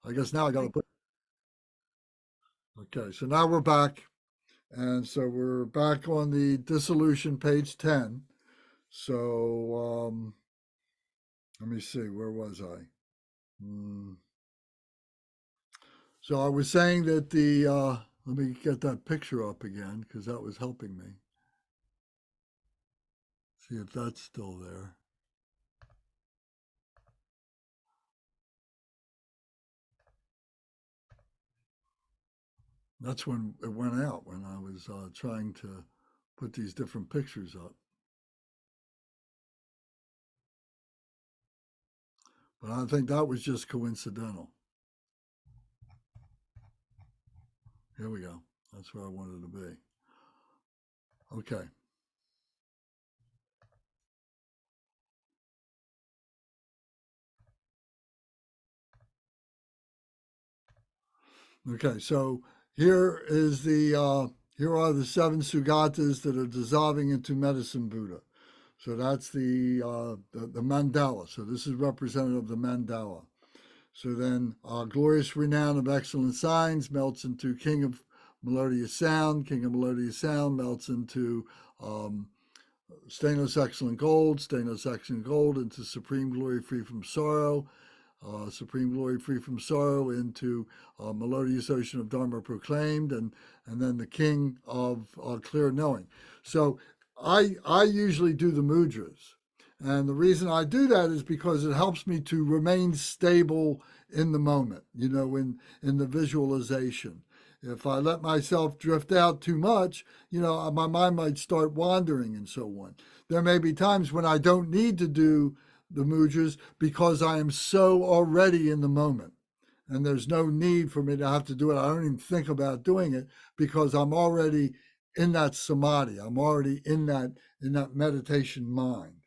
I guess now I got to put. Okay, so now we're back. And so we're back on the dissolution, page 10. So let me see, where was I? Hmm. So I was saying that let me get that picture up again because that was helping me. See if that's still there. That's when it went out, when I was trying to put these different pictures up. But I think that was just coincidental. Here we go. That's where I wanted to be. Okay. Okay, so here is here are the seven sugatas that are dissolving into medicine Buddha. So that's the mandala. So this is representative of the mandala. So then glorious renown of excellent signs melts into king of melodious sound. King of melodious sound melts into um, stainless excellent gold. Stainless excellent gold into supreme glory free from sorrow. Supreme glory free from sorrow into melodious ocean of Dharma proclaimed, and then the king of clear knowing. So I usually do the mudras, and the reason I do that is because it helps me to remain stable in the moment. In the visualization. If I let myself drift out too much, my mind might start wandering and so on. There may be times when I don't need to do the mudras because I am so already in the moment. And there's no need for me to have to do it. I don't even think about doing it because I'm already in that samadhi. I'm already in that meditation mind.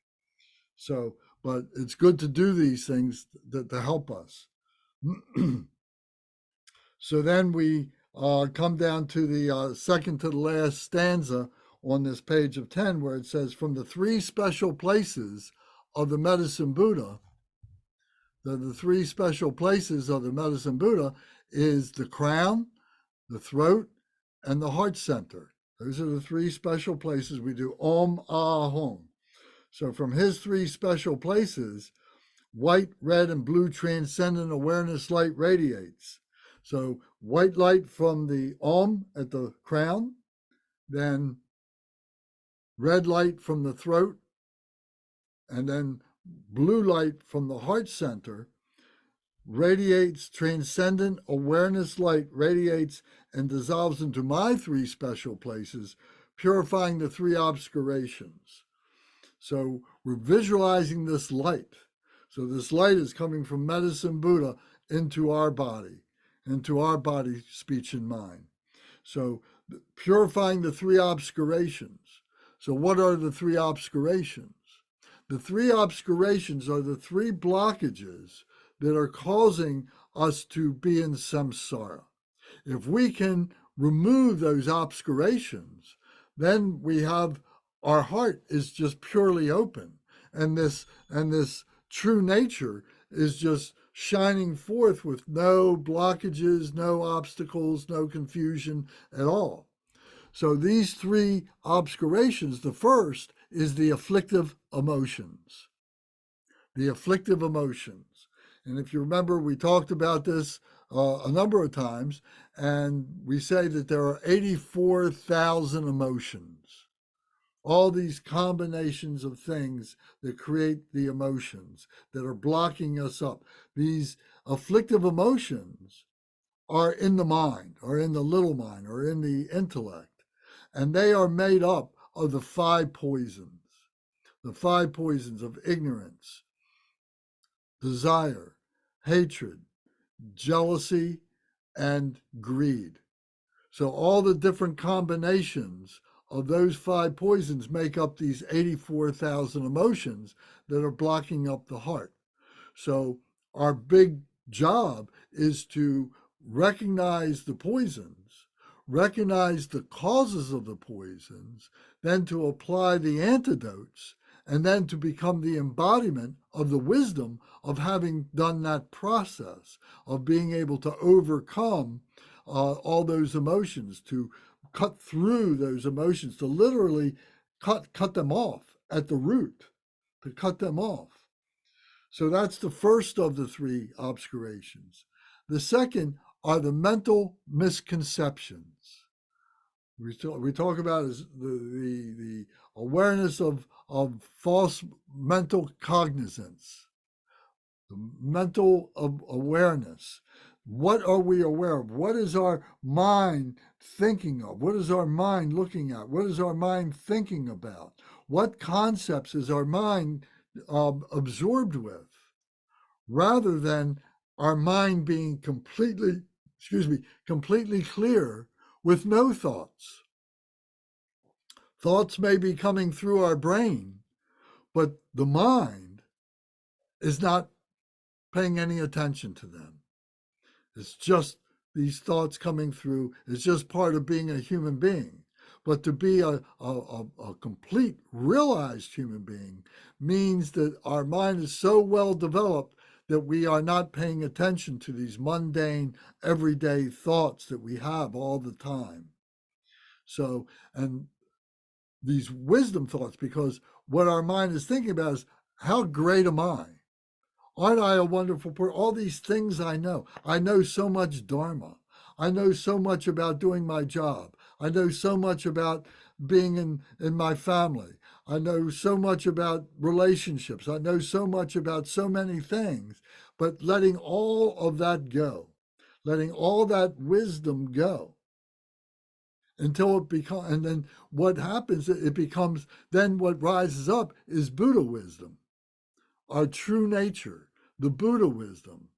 So, but it's good to do these things to help us. So then we come down to the second to the last stanza on this page of 10, where it says, from the three special places of the medicine Buddha, the three special places of the medicine Buddha is the crown, the throat, and the heart center. Those are the three special places we do Om Ah Hum. So from his three special places, white, red, and blue transcendent awareness light radiates. So white light from the Om at the crown, then red light from the throat, and then blue light from the heart center radiates transcendent awareness light, radiates and dissolves into my three special places, purifying the three obscurations. So we're visualizing this light. So this light is coming from medicine Buddha into our body, speech, and mind. So purifying the three obscurations. So what are the three obscurations? The three obscurations are the three blockages that are causing us to be in samsara. If we can remove those obscurations, then we have our heart is just purely open, and this true nature is just shining forth with no blockages, no obstacles, no confusion at all. So these three obscurations, the first is the afflictive emotions. The afflictive emotions. And if you remember, we talked about this a number of times, and we say that there are 84,000 emotions, all these combinations of things that create the emotions that are blocking us up. These afflictive emotions are in the mind, or in the little mind, or in the intellect, and they are made up of the five poisons of ignorance, desire, hatred, jealousy, and greed. So all the different combinations of those five poisons make up these 84,000 emotions that are blocking up the heart. So our big job is to recognize the poisons, recognize the causes of the poisons, then to apply the antidotes, and then to become the embodiment of the wisdom of having done that process, of being able to overcome all those emotions, to cut through those emotions, to literally cut them off at the root, to cut them off. So that's the first of the three obscurations. The second are the mental misconceptions. We talk about is the awareness of false mental cognizance, the mental awareness. What are we aware of? What is our mind thinking of? What is our mind looking at? What is our mind thinking about? What concepts is our mind absorbed with, rather than our mind being completely clear with no thoughts. Thoughts may be coming through our brain, but the mind is not paying any attention to them. It's just these thoughts coming through. It's just part of being a human being. But to be a complete realized human being means that our mind is so well developed that we are not paying attention to these mundane, everyday thoughts that we have all the time. So, and these wisdom thoughts, because what our mind is thinking about is, how great am I? Aren't I a wonderful person? All these things I know. I know so much Dharma. I know so much about doing my job. I know so much about being in my family. I know so much about relationships. I know so much about so many things. But letting all of that go, letting all that wisdom go, until it becomes, and then what happens, it becomes, then what rises up is Buddha wisdom, our true nature, the Buddha wisdom.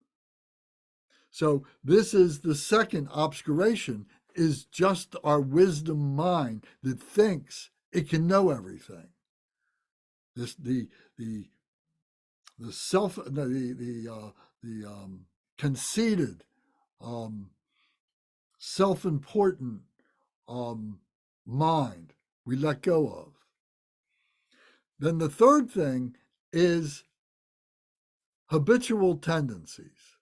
So this is the second obscuration, is just our wisdom mind that thinks it can know everything. This the self the conceited, self-important mind we let go of. Then the third thing is habitual tendencies.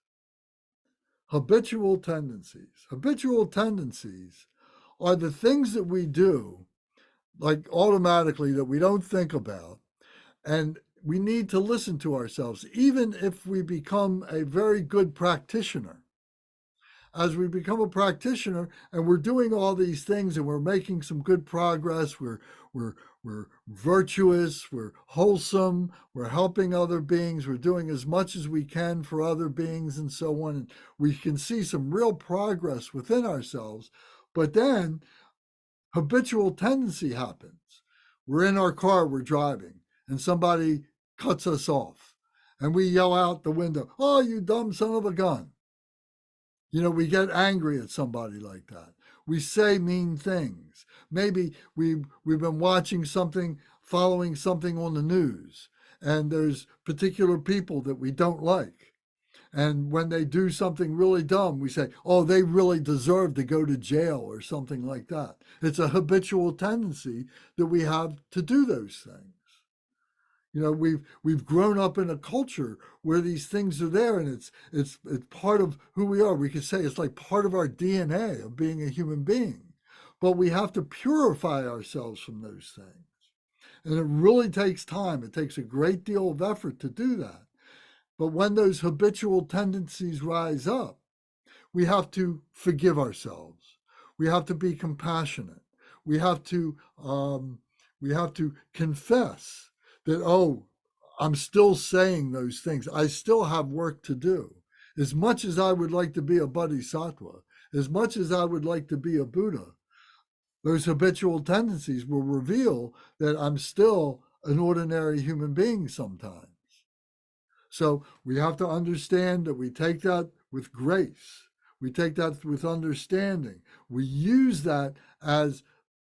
Habitual tendencies. Habitual tendencies are the things that we do, like automatically, that we don't think about. And we need to listen to ourselves, even if we become a very good practitioner. As we become a practitioner and we're doing all these things and we're making some good progress, we're virtuous, we're wholesome, we're helping other beings, we're doing as much as we can for other beings and so on. And we can see some real progress within ourselves. But then habitual tendency happens. We're in our car, we're driving, and somebody cuts us off. And we yell out the window, "Oh, you dumb son of a gun." You know, we get angry at somebody like that. We say mean things. Maybe we've been watching something, following something on the news, and there's particular people that we don't like. And when they do something really dumb, we say, "Oh, they really deserve to go to jail," or something like that. It's a habitual tendency that we have to do those things. You know, we've grown up in a culture where these things are there, and it's part of who we are. We could say it's like part of our DNA of being a human being. But we have to purify ourselves from those things. And it really takes time. It takes a great deal of effort to do that. But when those habitual tendencies rise up, we have to forgive ourselves. We have to be compassionate. We have to confess that, oh, I'm still saying those things. I still have work to do. As much as I would like to be a bodhisattva, as much as I would like to be a Buddha, those habitual tendencies will reveal that I'm still an ordinary human being sometimes. So we have to understand that we take that with grace. We take that with understanding. We use that as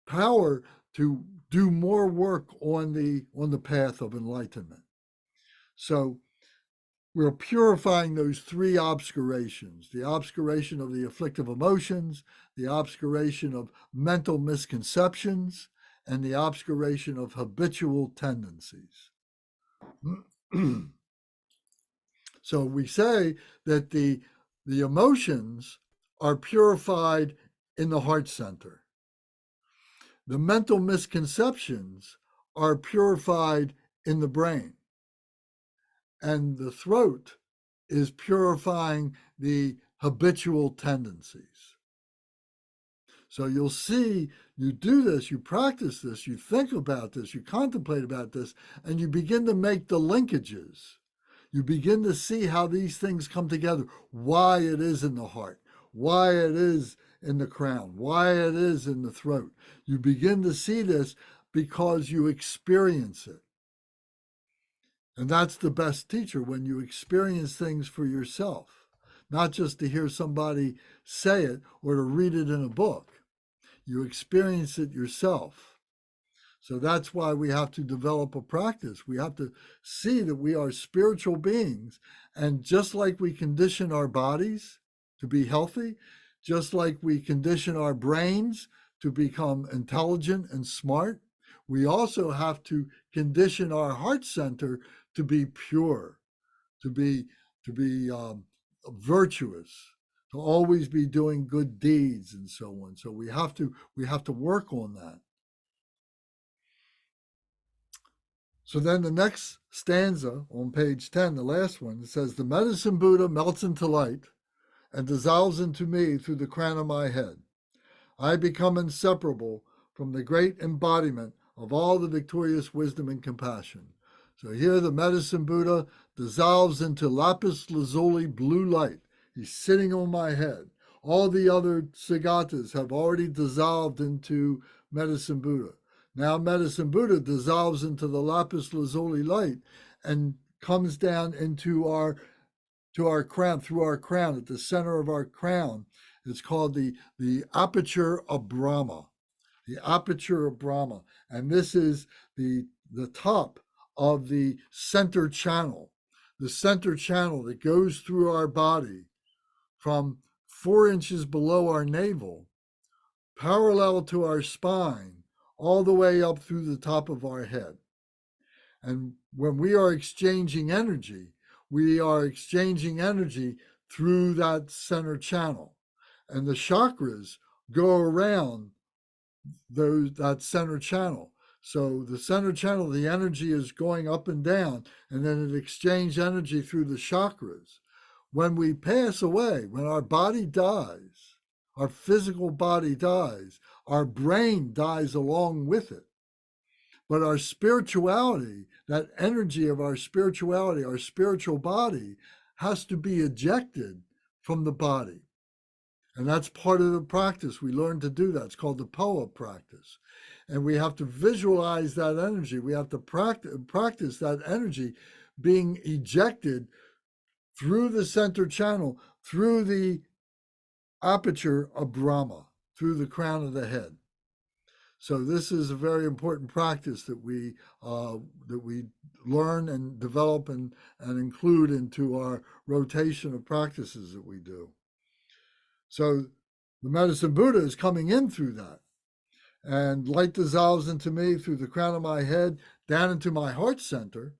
power to do more work on the path of enlightenment. So we're purifying those three obscurations: the obscuration of the afflictive emotions, the obscuration of mental misconceptions, and the obscuration of habitual tendencies. So we say that the emotions are purified in the heart center. The mental misconceptions are purified in the brain. And the throat is purifying the habitual tendencies. So you'll see, you do this, you practice this, you think about this, you contemplate about this, and you begin to make the linkages. You begin to see how these things come together, why it is in the heart, why it is in the crown, why it is in the throat. You begin to see this because you experience it. And that's the best teacher, when you experience things for yourself, not just to hear somebody say it or to read it in a book. You experience it yourself. So that's why we have to develop a practice. We have to see that we are spiritual beings. And just like we condition our bodies to be healthy, just like we condition our brains to become intelligent and smart, we also have to condition our heart center to be pure, to be virtuous, to always be doing good deeds and so on. So we have to work on that. So then the next stanza on page 10, the last one, it says, "The medicine Buddha melts into light and dissolves into me through the crown of my head. I become inseparable from the great embodiment of all the victorious wisdom and compassion." So here the medicine Buddha dissolves into lapis lazuli blue light. He's sitting on my head. All the other Sagatas have already dissolved into medicine Buddha. Now medicine Buddha dissolves into the lapis lazuli light and comes down into our to our crown, through our crown, at the center of our crown. It's called the aperture of Brahma. The aperture of Brahma. And this is the top of the center channel. The center channel that goes through our body from 4 inches below our navel, parallel to our spine, all the way up through the top of our head. And when we are exchanging energy, we are exchanging energy through that center channel. And the chakras go around that center channel. So the center channel, the energy is going up and down, and then it exchanges energy through the chakras. When we pass away, when our body dies, our physical body dies, our brain dies along with it. But our spirituality, that energy of our spirituality, our spiritual body, has to be ejected from the body. And that's part of the practice. We learn to do that. It's called the POA practice. And we have to visualize that energy. We have to practice that energy being ejected through the center channel, through the aperture of Brahma, through the crown of the head. So this is a very important practice that we learn and develop and include into our rotation of practices that we do. So the medicine Buddha is coming in through that. And light dissolves into me through the crown of my head, down into my heart center.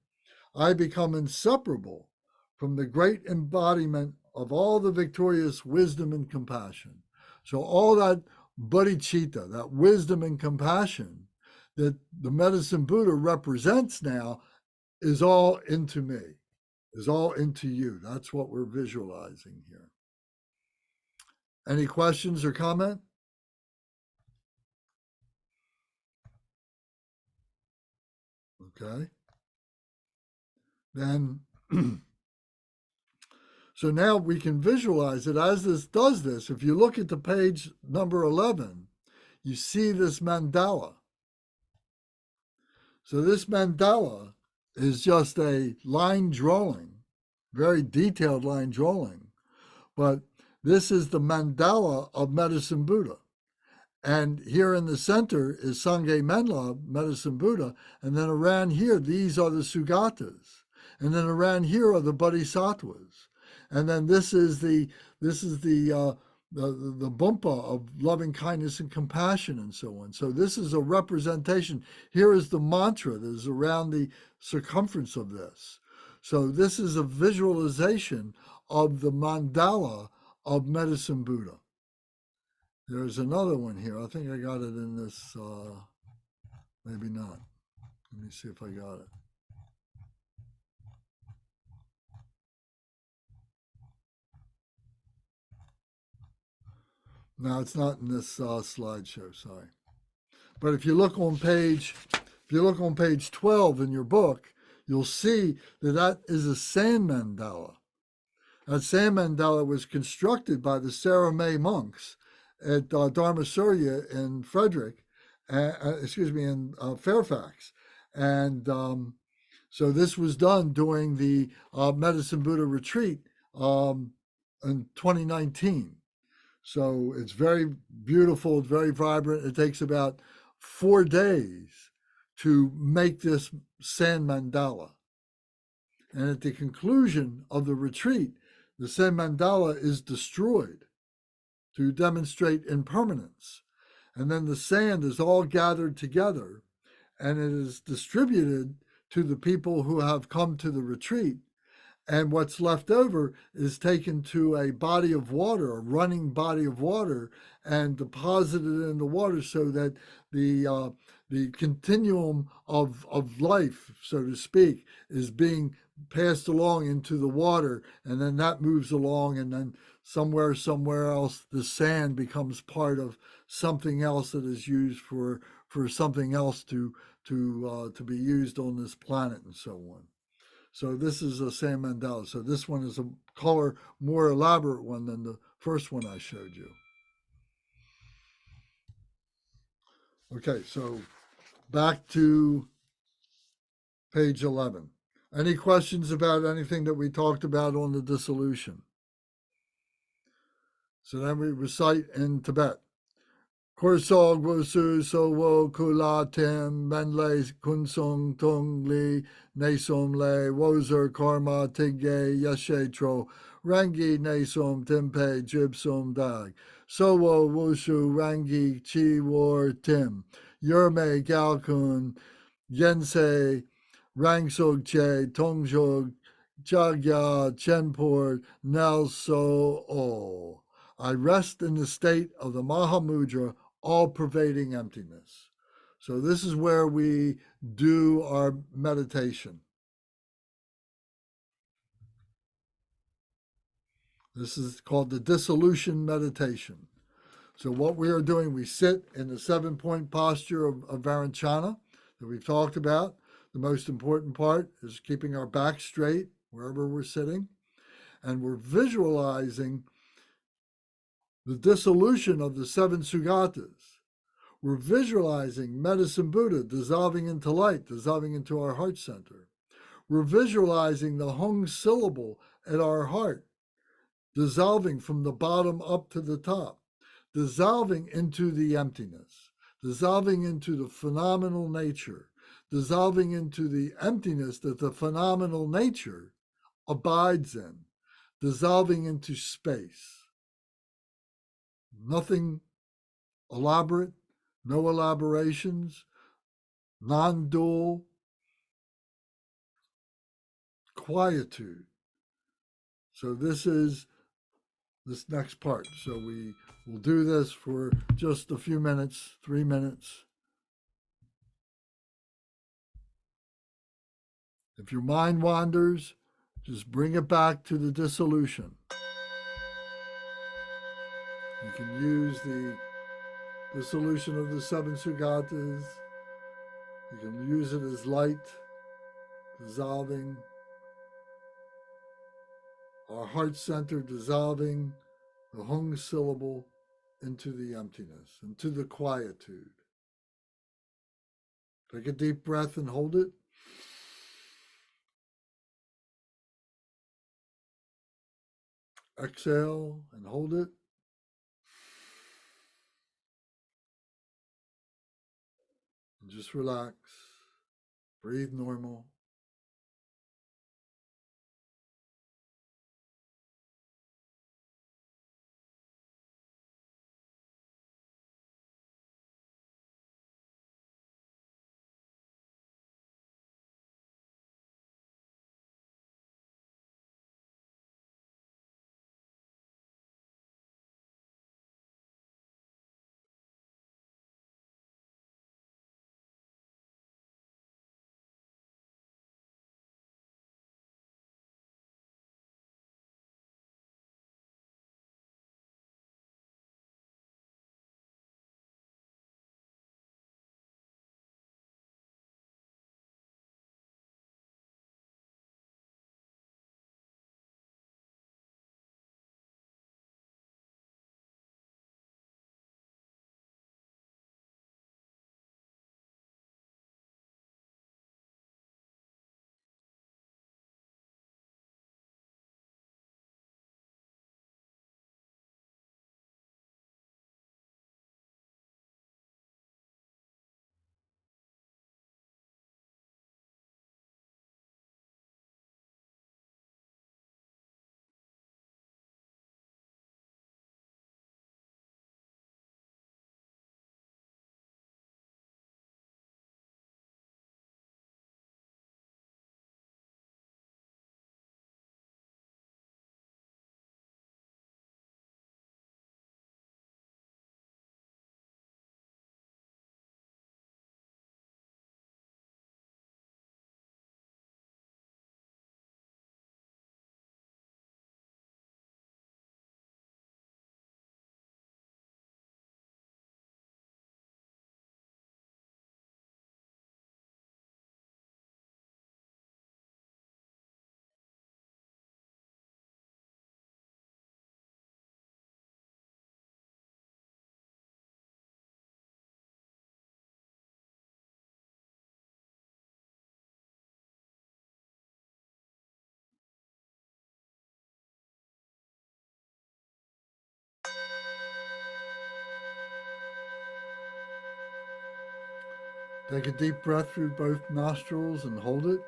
I become inseparable from the great embodiment of all the victorious wisdom and compassion. So all that bodhicitta, that wisdom and compassion that the medicine Buddha represents now, is all into me, is all into you. That's what we're visualizing here. Any questions or comment? Okay. Then, so now we can visualize it as this does this. If you look at the page number 11, you see this mandala. So this mandala is just a line drawing, very detailed line drawing, but this is the mandala of medicine Buddha. And here in the center is Sangye Menla, medicine Buddha, and then around here, these are the Sugatas, and then around here are the Bodhisattvas, and then this is the the bumpa of loving kindness and compassion and so on. So this is a representation. Here is the mantra that is around the circumference of this. So this is a visualization of the mandala of Medicine Buddha. There's another one here. I think I got it in this, maybe not. Let me see if I got it. No, it's not in this slideshow, sorry. But if you look on page 12 in your book, you'll see that that is a sand mandala. That sand mandala was constructed by the Sarah May monks at Dharma Surya in in Fairfax. And so this was done during the Medicine Buddha retreat in 2019. So it's very beautiful, it's very vibrant. It takes about 4 days to make this sand mandala. And at the conclusion of the retreat, the sand mandala is destroyed to demonstrate impermanence. And then the sand is all gathered together and it is distributed to the people who have come to the retreat. And what's left over is taken to a body of water, a running body of water, and deposited in the water so that the continuum of life, so to speak, is being passed along into the water, and then that moves along, and then somewhere else, the sand becomes part of something else that is used for something else to be used on this planet, and so on. So this is a sand mandala. So this one is a color more elaborate one than the first one I showed you. Okay, so back to page 11. Any questions about anything that we talked about on the dissolution? So then we recite in Tibet. Korsog Wosu Sowo Kulatim Benle Kunsong Tung Li Nasom Le Wozer Karma Tige Yeshetro Rangi Nasom Tempe Jibsom Dag Sowo Wushu Rangi Chi War Tim Yerme Galkun Yense Rangsog Che Tongjog Jagya Chenpor Nelso O. I rest in the state of the Mahamudra, all-pervading emptiness. So this is where we do our meditation. This is called the dissolution meditation. So what we are doing, we sit in the 7-point posture of Varanchana that we've talked about. The most important part is keeping our back straight wherever we're sitting. And we're visualizing the dissolution of the 7 sugatas. We're visualizing Medicine Buddha dissolving into light, dissolving into our heart center. We're visualizing the hung syllable at our heart, dissolving from the bottom up to the top, dissolving into the emptiness, dissolving into the phenomenal nature, dissolving into the emptiness that the phenomenal nature abides in, dissolving into space. Nothing elaborate, no elaborations, non-dual, quietude. So this is this next part. So we will do this for just a few minutes, 3 minutes. If your mind wanders, just bring it back to the dissolution. You can use the dissolution of the 7 sugatas. You can use it as light, dissolving, our heart center dissolving the hung syllable into the emptiness, into the quietude. Take a deep breath and hold it. Exhale and hold it. And just relax. Breathe normal. Take a deep breath through both nostrils and hold it.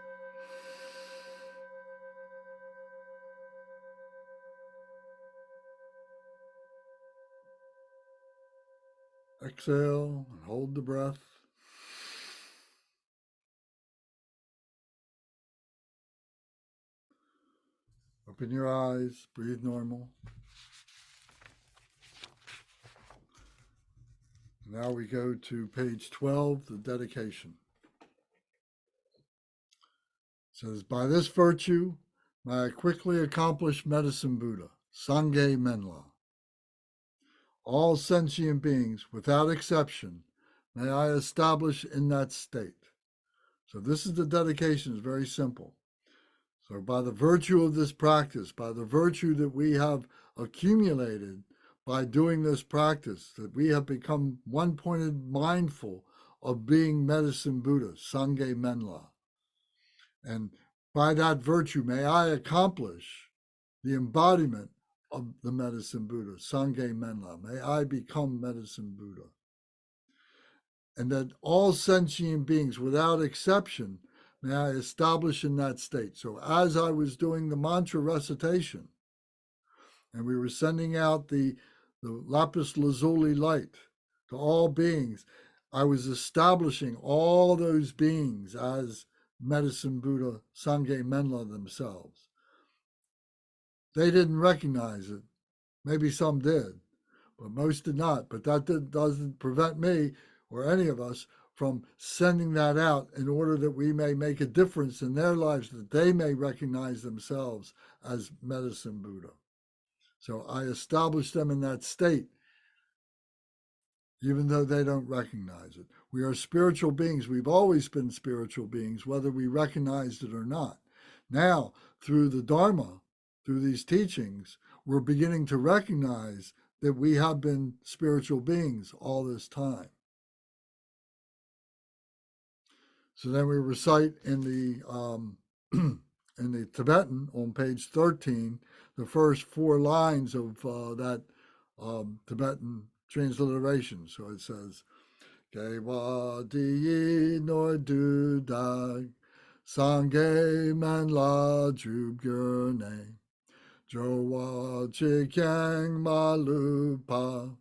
Exhale and hold the breath. Open your eyes, breathe normal. Now we go to page 12, the dedication. It says, by this virtue may I quickly accomplish medicine Buddha, Sangye Menla. All sentient beings, without exception, may I establish in that state. So this is the dedication, it's very simple. So by the virtue of this practice, by the virtue that we have accumulated by doing this practice, that we have become one-pointed mindful of being medicine Buddha, Sangye Menla. And by that virtue, may I accomplish the embodiment of the medicine Buddha, Sangye Menla. May I become medicine Buddha. And that all sentient beings, without exception, may I establish in that state. So as I was doing the mantra recitation, and we were sending out the lapis lazuli light to all beings, I was establishing all those beings as medicine Buddha, Sangye Menla themselves. They didn't recognize it. Maybe some did, but most did not. But that doesn't prevent me or any of us from sending that out in order that we may make a difference in their lives, that they may recognize themselves as medicine Buddha. So I establish them in that state, even though they don't recognize it. We are spiritual beings. We've always been spiritual beings, whether we recognized it or not. Now, through the Dharma, through these teachings, we're beginning to recognize that we have been spiritual beings all this time. So then we recite in the in the Tibetan on page 13 the first 4 lines of that Tibetan transliteration. So it says, Gewa di nor du dag Sangye man la jub gurne Jowa chikyang malupa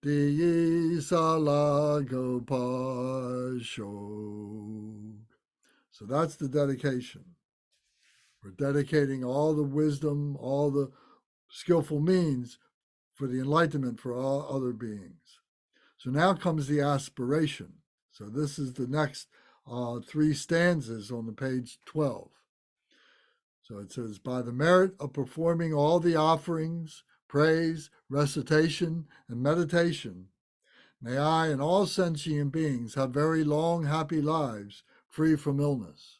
Di salago pasho. So that's the dedication. We're dedicating all the wisdom, all the skillful means for the enlightenment for all other beings. So now comes the aspiration. So this is the next 3 stanzas on the page 12. So it says, by the merit of performing all the offerings, praise, recitation, and meditation, may I and all sentient beings have very long, happy lives, free from illness.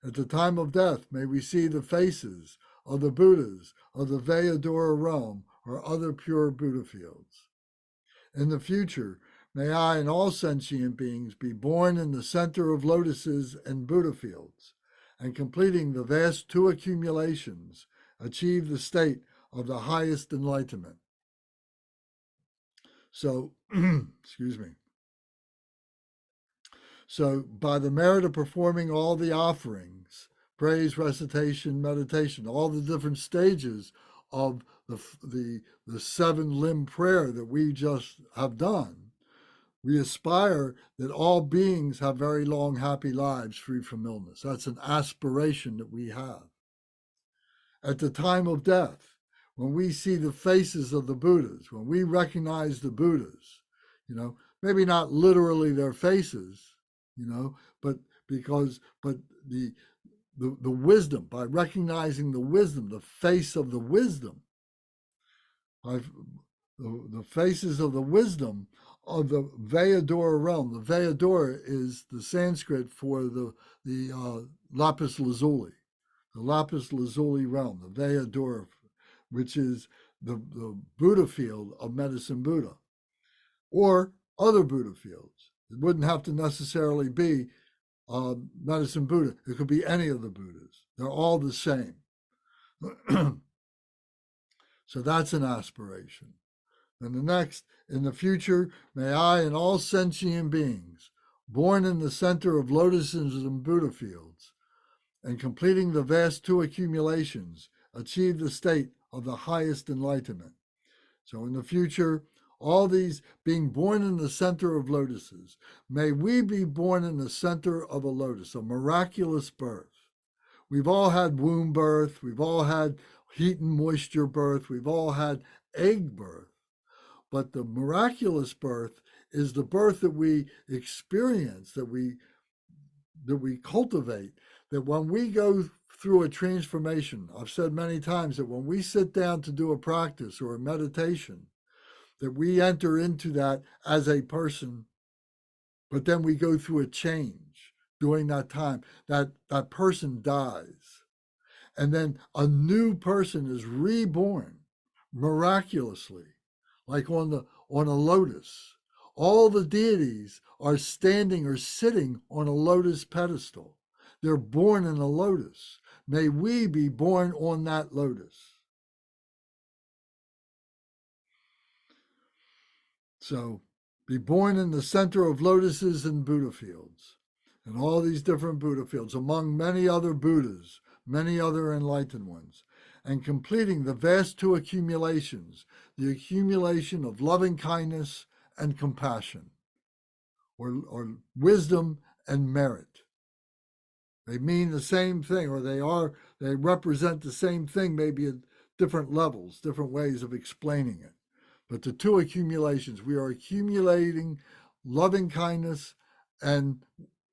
At the time of death, may we see the faces of the Buddhas of the Veladora realm or other pure Buddha fields. In the future, may I and all sentient beings be born in the center of lotuses and Buddha fields, and completing the vast 2 accumulations, achieve the state of the highest enlightenment. So, excuse me. So, by the merit of performing all the offerings, praise, recitation, meditation, all the different stages of the 7-limb prayer that we just have done, we aspire that all beings have very long, happy lives free from illness. That's an aspiration that we have. At the time of death, when we see the faces of the Buddhas, when we recognize the Buddhas, maybe not literally their faces, but the wisdom, by recognizing the wisdom, the face of the wisdom, the faces of the wisdom of the Veladora realm. The Veladora is the Sanskrit for the lapis lazuli, the lapis lazuli realm, the Veladora, which is the Buddha field of medicine Buddha, or other Buddha fields. It wouldn't have to necessarily be medicine Buddha. It could be any of the Buddhas. They're all the same. So that's an aspiration. And the next, in the future, may I and all sentient beings, born in the center of lotuses and Buddha fields, and completing the vast two accumulations, achieve the state of the highest enlightenment. So in the future, all these being born in the center of lotuses, may we be born in the center of a lotus, a miraculous birth. We've all had womb birth, we've all had heat and moisture birth, we've all had egg birth. But the miraculous birth is the birth that we experience, that we cultivate, that when we go through a transformation, I've said many times that when we sit down to do a practice or a meditation, that we enter into that as a person, but then we go through a change during that time. That person dies, and then a new person is reborn miraculously, like on a lotus. All the deities are standing or sitting on a lotus pedestal. They're born in a lotus. May we be born on that lotus. So, be born in the center of lotuses and Buddha fields, and all these different Buddha fields, among many other Buddhas, many other enlightened ones, and completing the vast two accumulations, the accumulation of loving kindness and compassion, or wisdom and merit. They mean the same thing, or they represent the same thing, maybe at different levels, different ways of explaining it. But the two accumulations, we are accumulating loving kindness and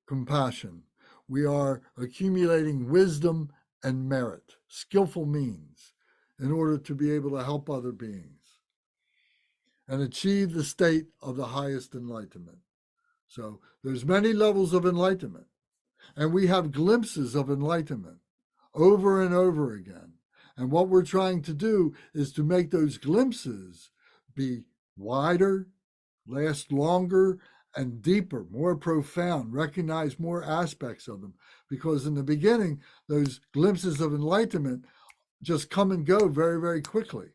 compassion. We are accumulating wisdom and merit, skillful means, in order to be able to help other beings and achieve the state of the highest enlightenment. So there's many levels of enlightenment, and we have glimpses of enlightenment over and over again. And what we're trying to do is to make those glimpses be wider, last longer, and deeper, more profound, recognize more aspects of them. Because in the beginning, those glimpses of enlightenment just come and go very, very quickly.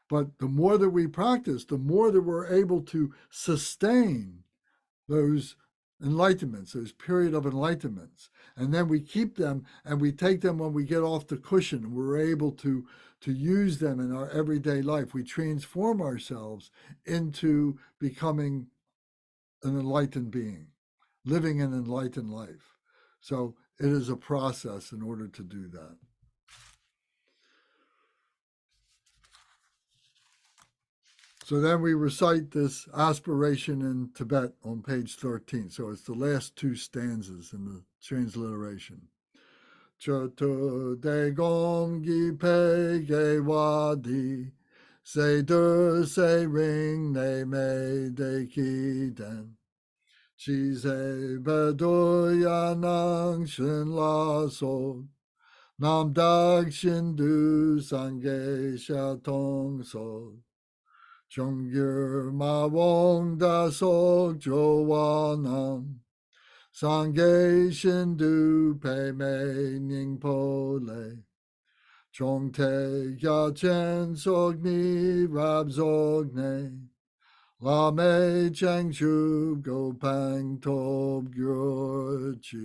But the more that we practice, the more that we're able to sustain those enlightenments, those period of enlightenments. And then we keep them and we take them when we get off the cushion and we're able to use them in our everyday life. We transform ourselves into becoming an enlightened being, living an enlightened life. So it is a process in order to do that. So then we recite this aspiration in Tibet on page 13. So it's the last two stanzas in the transliteration. Choto de gom gi pe ge wadi, se dur se ring ne me de ki den. Chi se bedo ya nang shin la so, nam dag shin du sange sha tong so. Chongyur ma wong da sok jo wa nam, sangye shindu pe me ning po le. Chong te ya chen sok ni rab zog ne, la me cheng chu go pang tob gyur chi.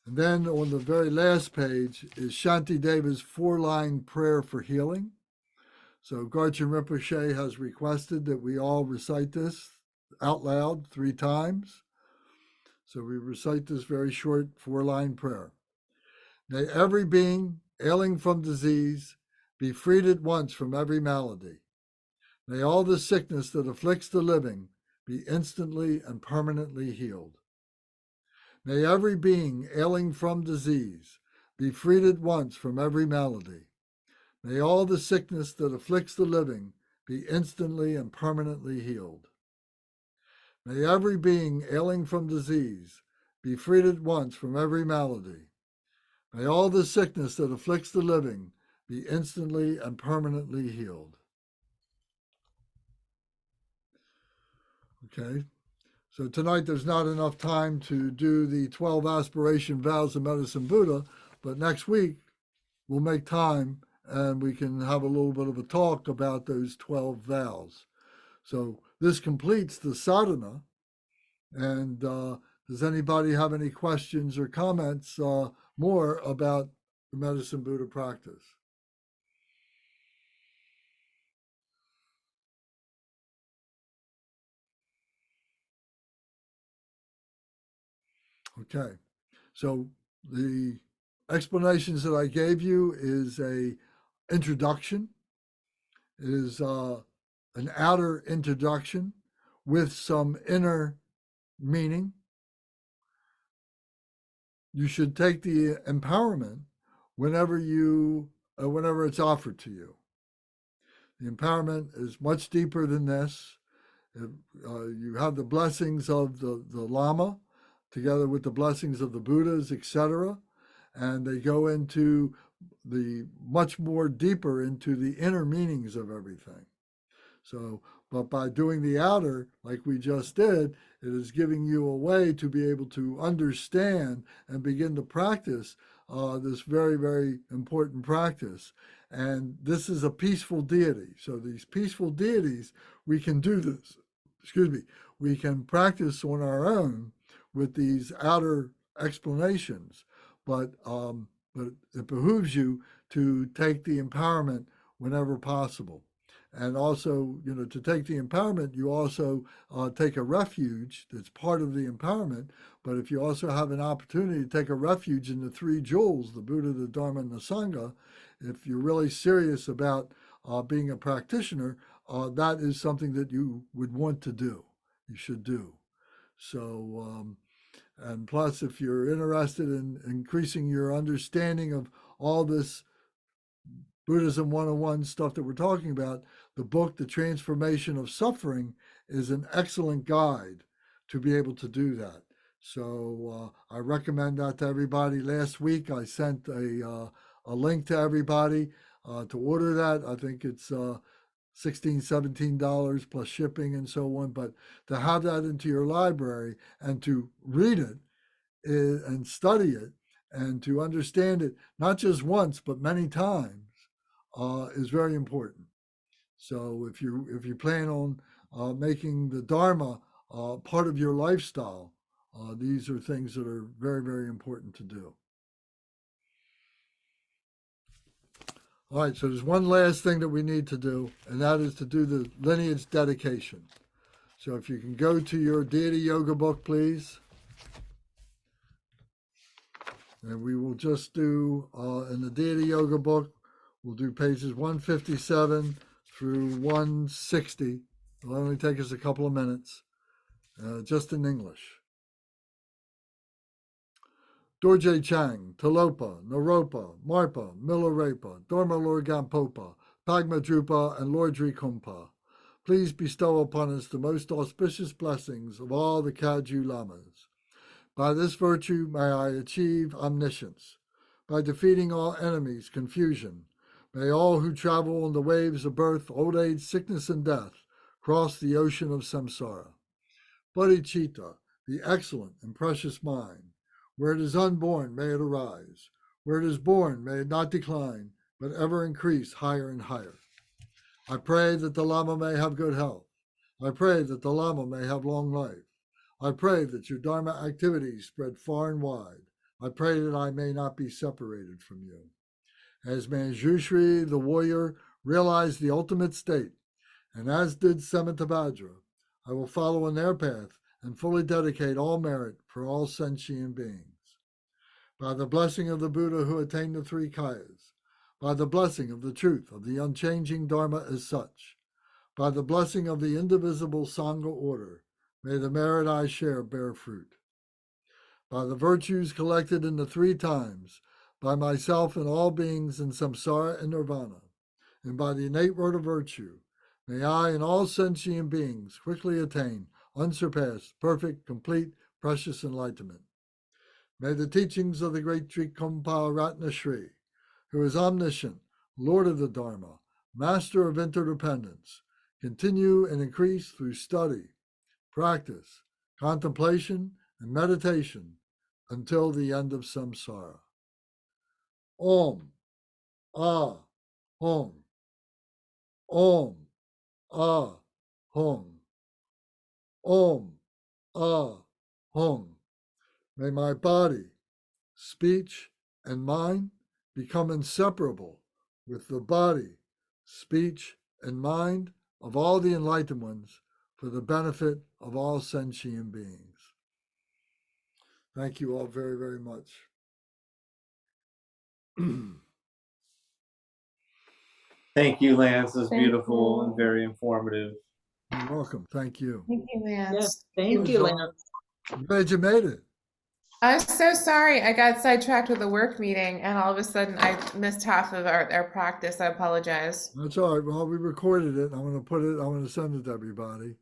And then on the very last page is Shanti Deva's 4-line prayer for healing. So Garchen Rinpoche has requested that we all recite this out loud 3 times. So we recite this very short 4-line prayer. May every being ailing from disease be freed at once from every malady. May all the sickness that afflicts the living be instantly and permanently healed. May every being ailing from disease be freed at once from every malady. May all the sickness that afflicts the living be instantly and permanently healed. May every being ailing from disease be freed at once from every malady. May all the sickness that afflicts the living be instantly and permanently healed. Okay? So tonight there's not enough time to do the 12 aspiration vows of Medicine Buddha, but next week we'll make time and we can have a little bit of a talk about those 12 vows. So this completes the sadhana. And does anybody have any questions or comments more about the Medicine Buddha practice? Okay. So the explanations that I gave you is a introduction. It is an outer introduction with some inner meaning. You should take the empowerment whenever it's offered to you. The empowerment is much deeper than this. You have the blessings of the Lama together with the blessings of the Buddhas, etc. And they go into the much more deeper into the inner meanings of everything. So, but by doing the outer, like we just did, it is giving you a way to be able to understand and begin to practice this very, very important practice. And this is a peaceful deity. So, these peaceful deities, we can do this, excuse me, we can practice on our own with these outer explanations. But it behooves you to take the empowerment whenever possible. And also, to take the empowerment, you also take a refuge that's part of the empowerment. But if you also have an opportunity to take a refuge in the three jewels, the Buddha, the Dharma, and the Sangha, if you're really serious about being a practitioner, that is something that you would want to do. You should do. So, and plus, if you're interested in increasing your understanding of all this Buddhism 101 stuff that we're talking about, the book, The Transformation of Suffering, is an excellent guide to be able to do that. So I recommend that to everybody. Last week I sent a link to everybody to order that. I think it's $16, $17 plus shipping and so on. But to have that into your library and to read it and study it and to understand it, not just once, but many times, is very important. So if you plan on making the Dharma part of your lifestyle, these are things that are very, very important to do. All right, so there's one last thing that we need to do, and that is to do the lineage dedication. So if you can go to your Deity Yoga book, please. And we will just do, in the Deity Yoga book, we'll do pages 157 through 160. It'll only take us a couple of minutes, just in English. Dorje Chang, Talopa, Naropa, Marpa, Milarepa, Dorma Lorgampopa, Pagmadrupa, and Lordri Kumpa. Please bestow upon us the most auspicious blessings of all the Kaju Lamas. By this virtue may I achieve omniscience. By defeating all enemies, confusion. May all who travel on the waves of birth, old age, sickness, and death cross the ocean of samsara. Bodhicitta, the excellent and precious mind. Where it is unborn, may it arise. Where it is born, may it not decline, but ever increase higher and higher. I pray that the Lama may have good health. I pray that the Lama may have long life. I pray that your Dharma activities spread far and wide. I pray that I may not be separated from you. As Manjushri, the warrior, realized the ultimate state, and as did Samantabhadra, I will follow in their path and fully dedicate all merit for all sentient beings. By the blessing of the Buddha who attained the three kayas, by the blessing of the truth of the unchanging Dharma as such, by the blessing of the indivisible Sangha order, may the merit I share bear fruit. By the virtues collected in the three times, by myself and all beings in samsara and nirvana, and by the innate root of virtue, may I and all sentient beings quickly attain unsurpassed, perfect, complete, precious enlightenment. May the teachings of the great Trikampa Ratna Shri, who is omniscient, Lord of the Dharma, master of interdependence, continue and increase through study, practice, contemplation, and meditation until the end of samsara. Om, Ah, Om, Om, Ah, Hum. Om. Ah. Hum. May my body, speech, and mind become inseparable with the body, speech, and mind of all the enlightened ones for the benefit of all sentient beings. Thank you all very, very much. Thank you, Lance. It was Thank beautiful you. and very informative. You're welcome. Thank you. Thank you, Lance. Yes, thank you, Lance. I'm glad you made it. I'm so sorry. I got sidetracked with a work meeting and all of a sudden I missed half of our practice. I apologize. That's all right. Well, we recorded it. I'm going to put it, I'm going to send it to everybody.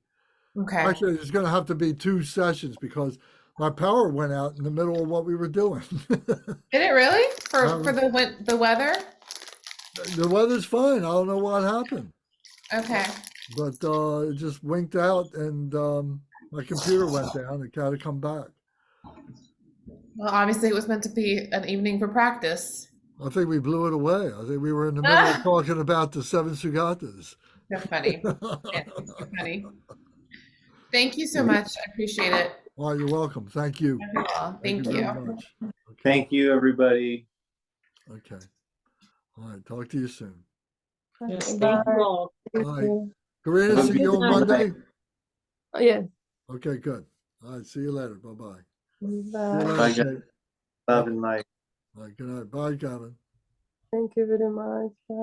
Okay. Actually, it's going to have to be 2 sessions because my power went out in the middle of what we were doing. Did it really? For the weather? The weather's fine. I don't know what happened, Okay. but it just winked out and my computer went down. It got to come back. Well, obviously it was meant to be an evening for practice. I think we blew it away. I think we were in the middle of talking about the 7 Sugatas. So funny. Yeah, so funny. Thank you so much. I appreciate it. Well, you're welcome. Thank you. Thank very you. much. Okay. Thank you, everybody. Okay. All right. Talk to you soon. Yes, Bye. thank you all. Thank All right. you. Karina, see you on Monday? Oh, yeah. Okay, good. All right. See you later. Bye-bye. Bye. Bye, guys. Love and light. All right. Good night. Bye, Kevin. Thank you very much. Bye.